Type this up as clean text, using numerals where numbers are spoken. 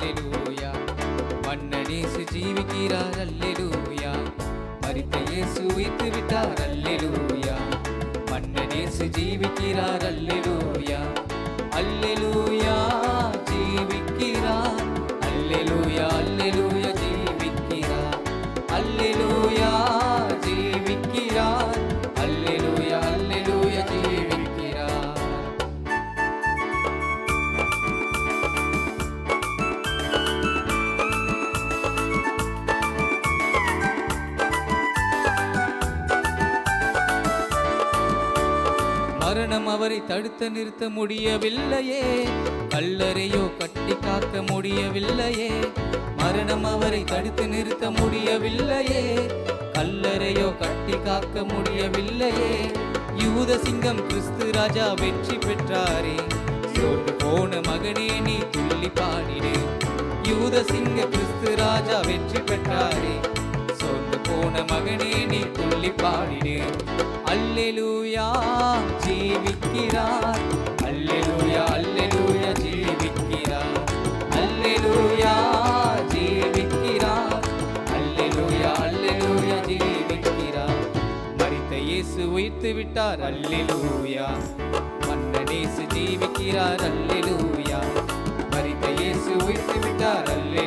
அல்லேலூயா. மன்னன் இயேசு ஜீவிக்கிறார் அல்லேலூயா. மரித்த இயேசு உயிர்த்து விட்டார் அல்லேலூயா. மன்னன் இயேசு ஜீவிக்கிறார் அல்லேலூயா. அல்லேலூயா ஜீவிக்கிறார் அல்லேலூயா. அல்லேலூயா ஜீவிக்கிறார் அல்லேலூயா. ஜீவிக்கிறார் அல்லேலூயா. அல்லேலூயா ஜீவிக்கிறார். மரணம் அவரை தடுத்து நிறுத்த முடியவில்லையே. கல்லறையோ கட்டி காக்க முடியவில்லையே. மரணம் அவரை தடுத்து நிறுத்த முடியவில்லையே. கல்லறையோ கட்டி காக்க முடியவில்லையே. யூத சிங்கம் கிறிஸ்து ராஜா வெற்றி பெற்றாரே. சோர்ந்து போன மகனே நீ துள்ளி பாடிடு. யூத சிங்க கிறிஸ்து ராஜா வெற்றி பெற்றாரே. சோர்ந்து போன மகனே நீ துள்ளி பாடிடு. அல்லேலூயா ஜீவிக்கிறார் அல்லேலூயா. அல்லேலூயா ஜீவிக்கிறார் அல்லேலூயா. ஜீவிக்கிறார் அல்லேலூயா. அல்லேலூயா ஜீவிக்கிறார். மரித்த இயேசு உயிர்த்து விட்டார் அல்லேலூயா. மன்னன் இயேசு ஜீவிக்கிறார் அல்லேலூயா. மரித்த இயேசு உயிர்த்து விட்டார் அல்லேலூயா.